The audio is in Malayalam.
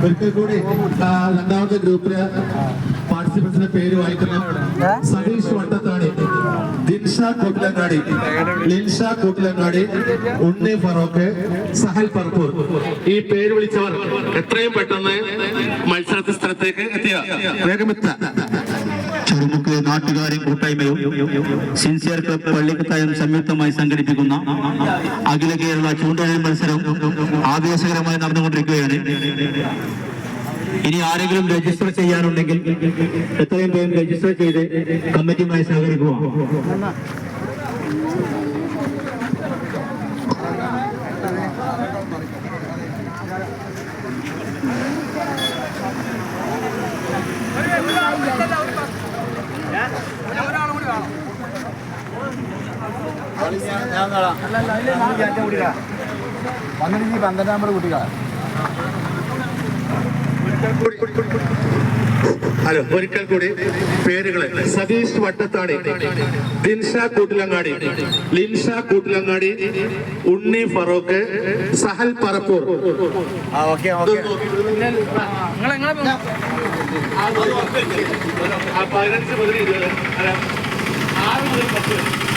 ഒരിക്കൽ കൂടി രണ്ടാമത്തെ ഗ്രൂപ്പില് പാർട്ടിസിപ്പൻസിന്റെ പേര് വായിക്കണം. സതീഷ് വട്ടത്താണി, ദിൻഷ കൂട്ടിലങ്ങാടി, ലിൻഷ കൂട്ടിലങ്ങാടി, ഉണ്ണി ഫറോക്ക്, സഹൽ പറപ്പൂർ. ഈ പേര് വിളിച്ചവർ എത്രയും പെട്ടെന്ന് മത്സരത്തെ സ്ഥലത്തേക്ക് എത്തിയ വേഗമെത്ത. ചെറുമുക്ക് നാട്ടുകാരും കൂട്ടായ്മയും സിൻസിയർ ക്ലബ് പള്ളിക്കത്തായും സംയുക്തമായി സംഘടിപ്പിക്കുന്ന അഖില കേരള ചൂണ്ടലിൽ മത്സരം ആവേശകരമായി നടന്നുകൊണ്ടിരിക്കുകയാണ്. ഇനി ആരെങ്കിലും രജിസ്റ്റർ ചെയ്യാനുണ്ടെങ്കിൽ എത്രയും പേരും രജിസ്റ്റർ ചെയ്ത് കമ്മിറ്റിയുമായി സഹകരിക്കുക. ഹലോ, ഒരിക്കൽ കൂടി പേരുകള്: സതീഷ് വട്ടത്താണി, ദിൻഷ കൂട്ടിലങ്ങാടി, ലിൻഷ കൂട്ടിലങ്ങാടി, ഉണ്ണി ഫറോക്ക്, സഹൽ പറപ്പൂർ. 15 മുതൽ 20 6 മുതൽ 10